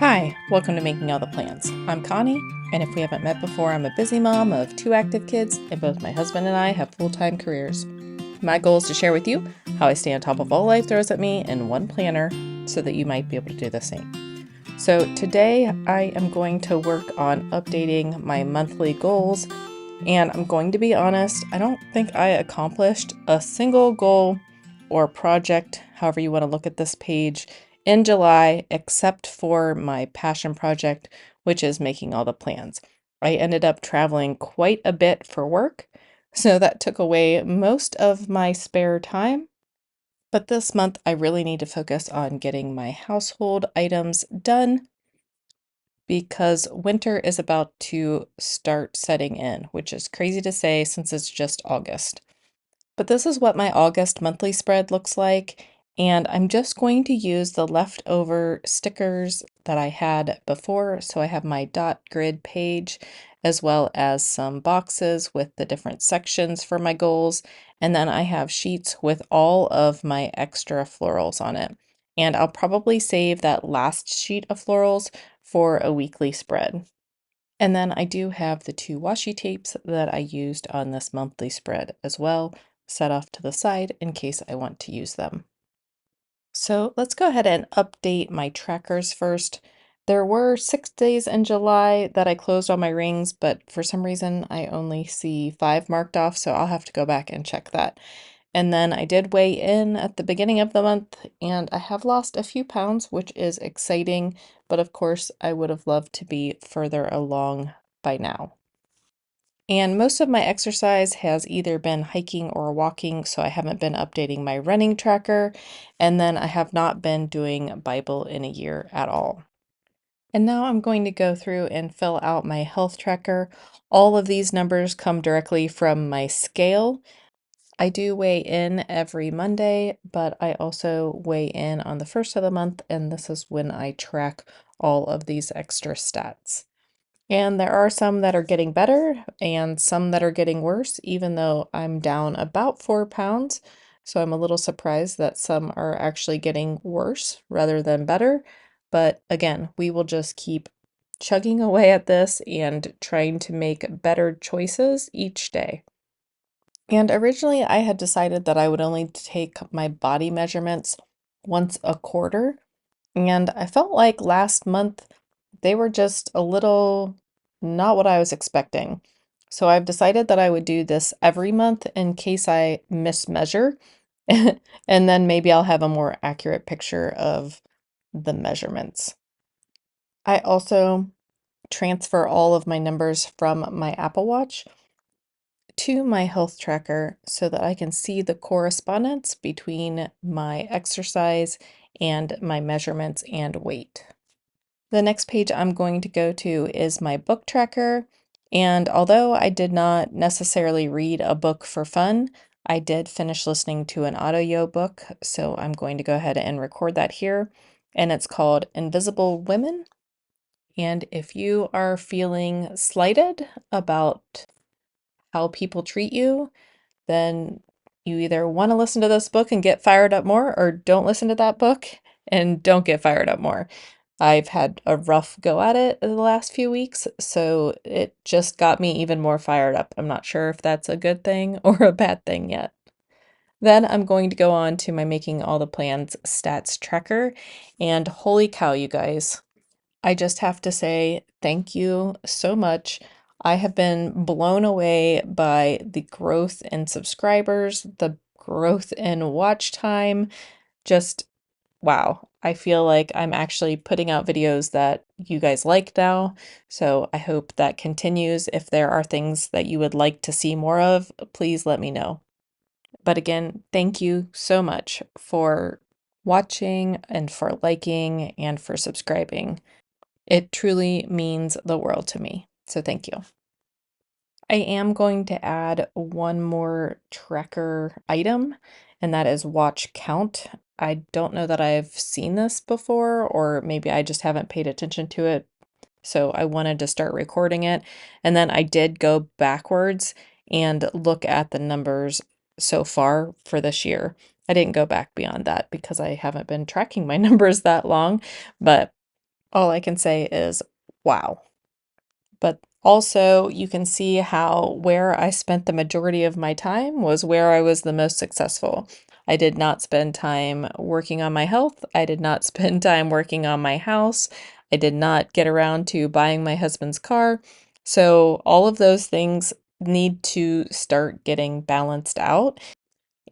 Hi, welcome to Making All the Plans. I'm Connie, and if we haven't met before, I'm a busy mom of 2 active kids, and both my husband and I have full-time careers. My goal is to share with you how I stay on top of all life throws at me in one planner so that you might be able to do the same. So today I am going to work on updating my monthly goals, and I'm going to be honest, I don't think I accomplished a single goal or project, however you want to look at this page, in July, except for my passion project, which is making all the plans. I ended up traveling quite a bit for work, so that took away most of my spare time. But this month, I really need to focus on getting my household items done because winter is about to start setting in, which is crazy to say since it's just August. But this is what my August monthly spread looks like, and I'm just going to use the leftover stickers that I had before. So I have my dot grid page as well as some boxes with the different sections for my goals, and then I have sheets with all of my extra florals on it. And I'll probably save that last sheet of florals for a weekly spread. And then I do have the 2 washi tapes that I used on this monthly spread as well, set off to the side in case I want to use them. So let's go ahead and update my trackers first. There were 6 days in July that I closed all my rings, but for some reason I only see 5 marked off, so I'll have to go back and check that. And then I did weigh in at the beginning of the month, and I have lost a few pounds, which is exciting, but of course I would have loved to be further along by now. And most of my exercise has either been hiking or walking, so I haven't been updating my running tracker, and then I have not been doing Bible in a year at all. And now I'm going to go through and fill out my health tracker. All of these numbers come directly from my scale. I do weigh in every Monday, but I also weigh in on the first of the month, and this is when I track all of these extra stats. And there are some that are getting better and some that are getting worse, even though I'm down about 4 pounds. So I'm a little surprised that some are actually getting worse rather than better. But again, we will just keep chugging away at this and trying to make better choices each day. And originally, I had decided that I would only take my body measurements once a quarter. And I felt like last month they were just a little not what I was expecting. So I've decided that I would do this every month in case I mismeasure. And then maybe I'll have a more accurate picture of the measurements. I also transfer all of my numbers from my Apple Watch to my health tracker so that I can see the correspondence between my exercise and my measurements and weight. The next page I'm going to go to is my book tracker. And although I did not necessarily read a book for fun, I did finish listening to an audio book. So I'm going to go ahead and record that here. And it's called Invisible Women. And if you are feeling slighted about how people treat you, then you either want to listen to this book and get fired up more, or don't listen to that book and don't get fired up more. I've had a rough go at it the last few weeks, so it just got me even more fired up. I'm not sure if that's a good thing or a bad thing yet. Then I'm going to go on to my Making All the Plans stats tracker, and holy cow, you guys. I just have to say thank you so much. I have been blown away by the growth in subscribers, the growth in watch time. Just wow. I feel like I'm actually putting out videos that you guys like now. So I hope that continues. If there are things that you would like to see more of, please let me know. But again, thank you so much for watching and for liking and for subscribing. It truly means the world to me. So thank you. I am going to add one more tracker item, and that is watch count. I don't know that I've seen this before, or maybe I just haven't paid attention to it. So I wanted to start recording it. And then I did go backwards and look at the numbers so far for this year. I didn't go back beyond that because I haven't been tracking my numbers that long, but All I can say is wow. But also, you can see how where I spent the majority of my time was where I was the most successful. I did not spend time working on my health. I did not spend time working on my house. I did not get around to buying my husband's car. So, all of those things need to start getting balanced out.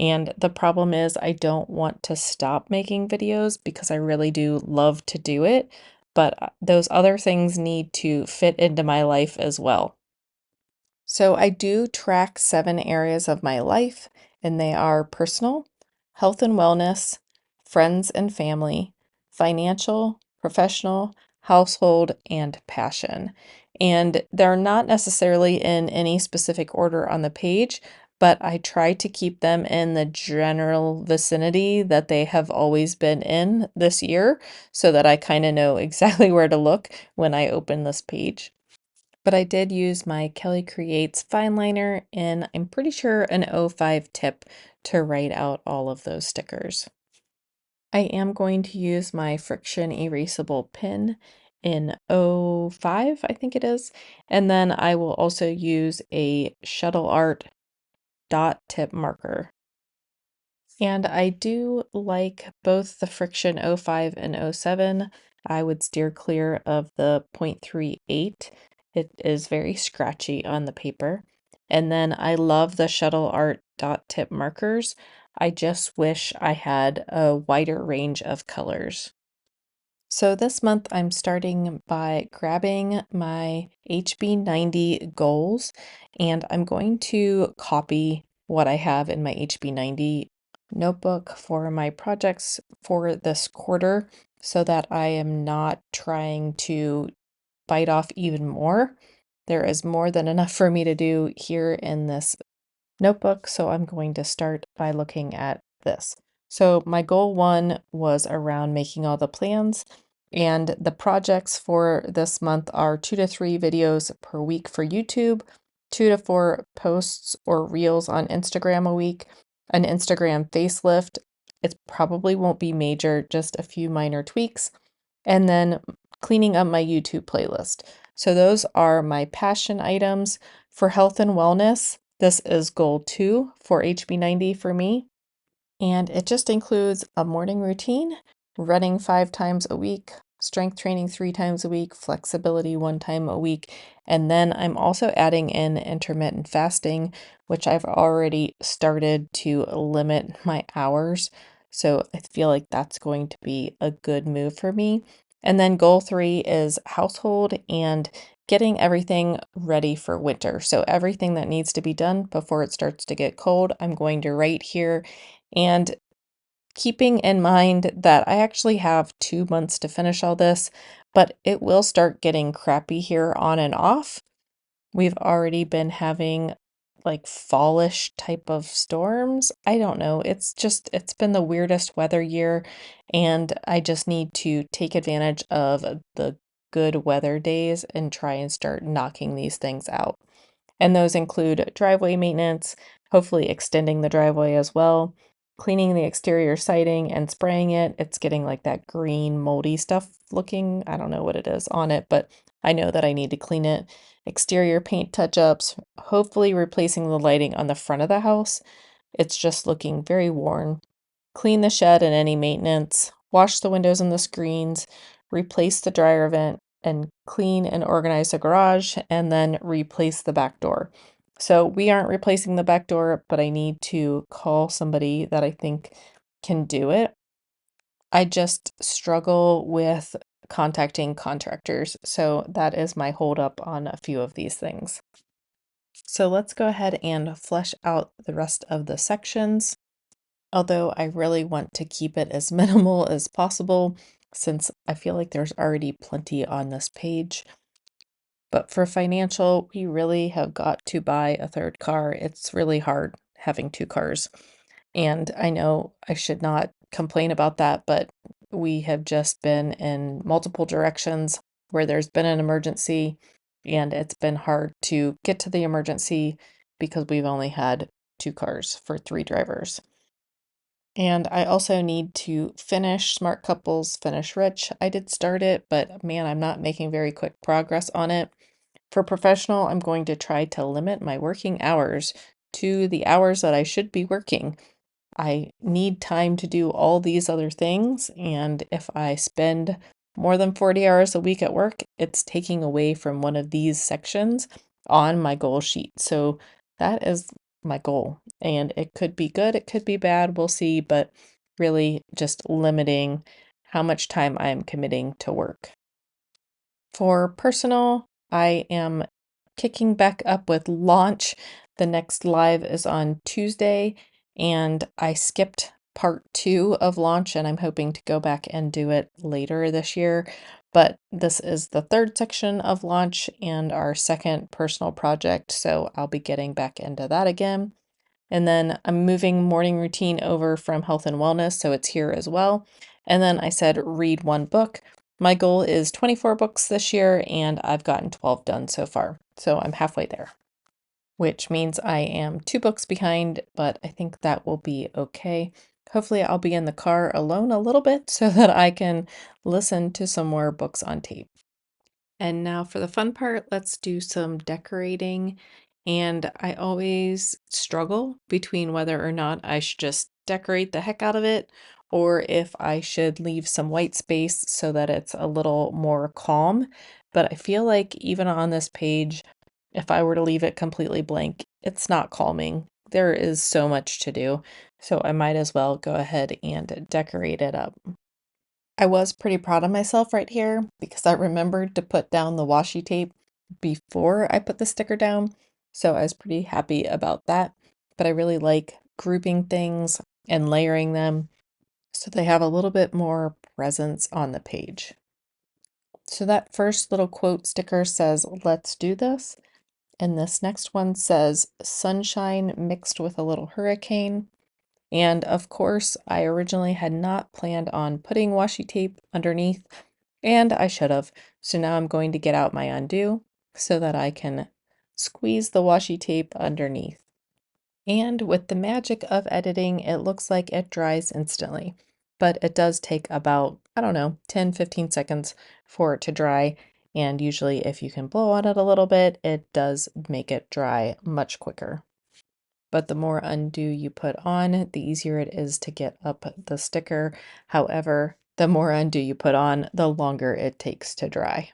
And the problem is, I don't want to stop making videos because I really do love to do it, but those other things need to fit into my life as well. So I do track 7 areas of my life, and they are personal, health and wellness, friends and family, financial, professional, household, and passion. And they're not necessarily in any specific order on the page, but I try to keep them in the general vicinity that they have always been in this year so that I kind of know exactly where to look when I open this page. But I did use my Kelly Creates fine liner in, I'm pretty sure, an '05 tip to write out all of those stickers. I am going to use my friction erasable pen in '05, I think it is. And then I will also use a Shuttle Art dot tip marker. And I do like both the Friction '05 and '07. I would steer clear of the .38. It is very scratchy on the paper. And then I love the Shuttle Art dot tip markers. I just wish I had a wider range of colors. So this month I'm starting by grabbing my HB90 goals and I'm going to copy what I have in my HB90 notebook for my projects for this quarter so that I am not trying to bite off even more. There is more than enough for me to do here in this notebook, so I'm going to start by looking at this. So my goal 1 was around making all the plans, and the projects for this month are 2 to 3 videos per week for YouTube, 2 to 4 posts or reels on Instagram a week, an Instagram facelift. It probably won't be major, just a few minor tweaks, and then cleaning up my YouTube playlist. So those are my passion items. For health and wellness, this is goal 2 for HB90 for me. And it just includes a morning routine, running 5 times a week, strength training 3 times a week, flexibility 1 time a week. And then I'm also adding in intermittent fasting, which I've already started to limit my hours. So I feel like that's going to be a good move for me. And then goal 3 is household and getting everything ready for winter. So everything that needs to be done before it starts to get cold, I'm going to write here, and keeping in mind that I actually have 2 months to finish all this, but it will start getting crappy here on and off. We've already been having like fallish type of storms. I don't know. It's been the weirdest weather year, and I just need to take advantage of the good weather days and try and start knocking these things out. And those include driveway maintenance, hopefully extending the driveway as well, cleaning the exterior siding and spraying it. It's getting like that green moldy stuff looking, I don't know what it is on it, but I know that I need to clean it. Exterior paint touch-ups, hopefully replacing the lighting on the front of the house. It's just looking very worn. Clean the shed and any maintenance, wash the windows and the screens, replace the dryer vent, and clean and organize the garage, and then replace the back door. So we aren't replacing the back door, but I need to call somebody that I think can do it. I just struggle with contacting contractors, so that is my holdup on a few of these things. So let's go ahead and flesh out the rest of the sections. Although I really want to keep it as minimal as possible since I feel like there's already plenty on this page. But for financial, we really have got to buy a third car. It's really hard having 2 cars. And I know I should not complain about that, but we have just been in multiple directions where there's been an emergency, and it's been hard to get to the emergency because we've only had 2 cars for 3 drivers. And I also need to finish Smart Couples, Finish Rich. I did start it, but man, I'm not making very quick progress on it. For professional, I'm going to try to limit my working hours to the hours that I should be working. I need time to do all these other things, and if I spend more than 40 hours a week at work, it's taking away from one of these sections on my goal sheet. So that is my goal, and it could be good, it could be bad, we'll see, but really just limiting how much time I am committing to work. For personal, I am kicking back up with Launch. The next live is on Tuesday, and I skipped part 2 of Launch, and I'm hoping to go back and do it later this year. But this is the third section of Launch and our second personal project, so I'll be getting back into that again. And then I'm moving morning routine over from health and wellness, so it's here as well. And then I said read one book. My goal is 24 books this year, and I've gotten 12 done so far. So I'm halfway there, which means I am 2 books behind, but I think that will be okay. Hopefully, I'll be in the car alone a little bit so that I can listen to some more books on tape. And now for the fun part, let's do some decorating. And I always struggle between whether or not I should just decorate the heck out of it or if I should leave some white space so that it's a little more calm. But I feel like even on this page, if I were to leave it completely blank, it's not calming. There is so much to do. So I might as well go ahead and decorate it up. I was pretty proud of myself right here because I remembered to put down the washi tape before I put the sticker down. So I was pretty happy about that. But I really like grouping things and layering them so they have a little bit more presence on the page. So that first little quote sticker says, "Let's do this." And this next one says, "Sunshine mixed with a little hurricane." And of course, I originally had not planned on putting washi tape underneath, and I should have. So now I'm going to get out my undo so that I can squeeze the washi tape underneath. And with the magic of editing, it looks like it dries instantly, but it does take about, I don't know, 10-15 seconds for it to dry. And usually, if you can blow on it a little bit, it does make it dry much quicker. But the more undo you put on, the easier it is to get up the sticker. However, the more undo you put on, the longer it takes to dry.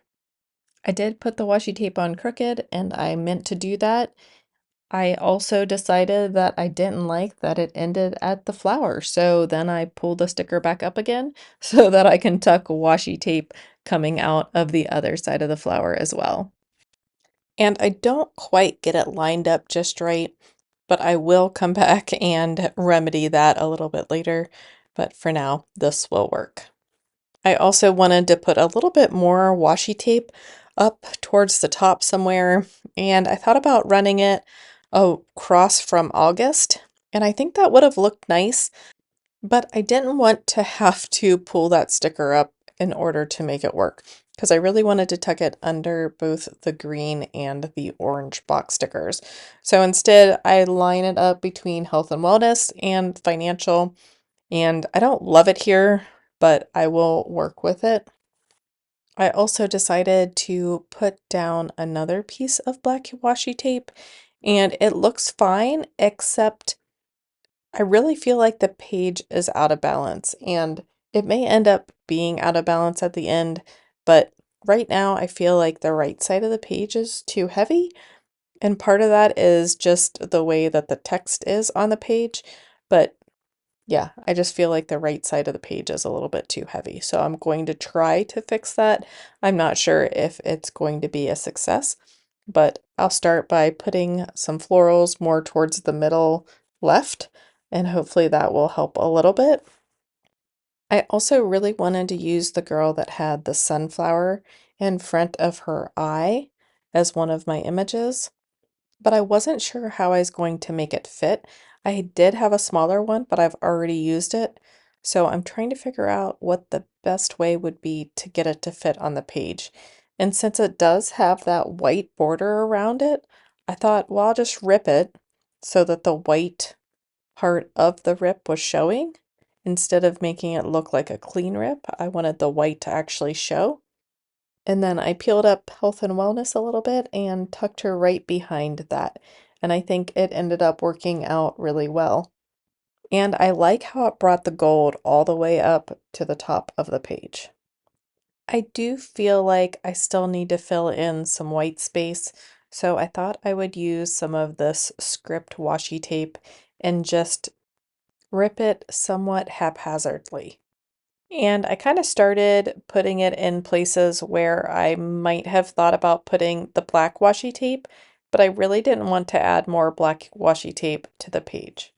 I did put the washi tape on crooked, and I meant to do that. I also decided that I didn't like that it ended at the flower, so then I pulled the sticker back up again so that I can tuck washi tape coming out of the other side of the flower as well. And I don't quite get it lined up just right, but I will come back and remedy that a little bit later. But for now, this will work. I also wanted to put a little bit more washi tape up towards the top somewhere, and I thought about running it across from August, and I think that would have looked nice, but I didn't want to have to pull that sticker up in order to make it work because I really wanted to tuck it under both the green and the orange box stickers. So instead, I line it up between health and wellness and financial, and I don't love it here, but I will work with it. I also decided to put down another piece of black washi tape, and it looks fine, except I really feel like the page is out of balance, and it may end up being out of balance at the end, but right now I feel like the right side of the page is too heavy, and part of that is just the way that the text is on the page, but yeah, I just feel like the right side of the page is a little bit too heavy. So I'm going to try to fix that. I'm not sure if it's going to be a success, but I'll start by putting some florals more towards the middle left, and hopefully that will help a little bit. I also really wanted to use the girl that had the sunflower in front of her eye as one of my images, but I wasn't sure how I was going to make it fit. I did have a smaller one, but I've already used it. So I'm trying to figure out what the best way would be to get it to fit on the page. And since it does have that white border around it, I thought, well, I'll just rip it so that the white part of the rip was showing. Instead of making it look like a clean rip, I wanted the white to actually show. And then I peeled up Health and Wellness a little bit and tucked her right behind that. And I think it ended up working out really well. And I like how it brought the gold all the way up to the top of the page. I do feel like I still need to fill in some white space, so I thought I would use some of this script washi tape and just rip it somewhat haphazardly. And I kind of started putting it in places where I might have thought about putting the black washi tape, but I really didn't want to add more black washi tape to the page.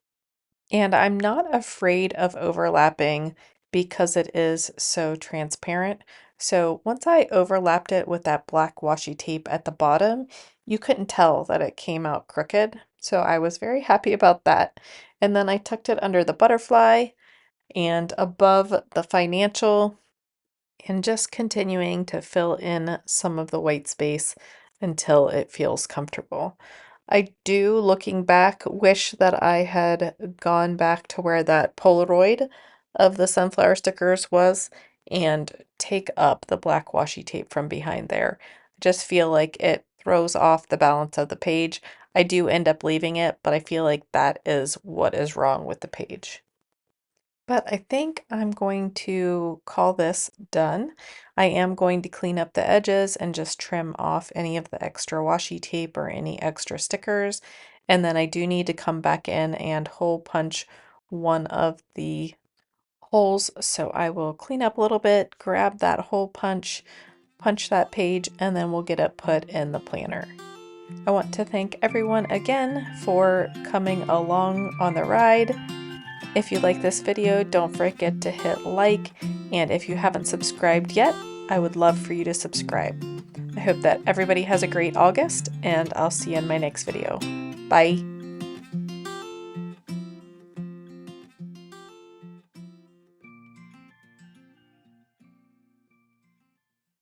And I'm not afraid of overlapping because it is so transparent. So once I overlapped it with that black washi tape at the bottom, you couldn't tell that it came out crooked. So I was very happy about that. And then I tucked it under the butterfly and above the financial, and just continuing to fill in some of the white space until it feels comfortable. I do, looking back, wish that I had gone back to where that Polaroid of the sunflower stickers was and take up the black washi tape from behind there. I just feel like it throws off the balance of the page. I do end up leaving it, but I feel like that is what is wrong with the page. But I think I'm going to call this done. I am going to clean up the edges and just trim off any of the extra washi tape or any extra stickers. And then I do need to come back in and hole punch one of the holes. So I will clean up a little bit, grab that hole punch, punch that page, and then we'll get it put in the planner. I want to thank everyone again for coming along on the ride. If you like this video, don't forget to hit like, and if you haven't subscribed yet, I would love for you to subscribe. I hope that everybody has a great August, and I'll see you in my next video. Bye!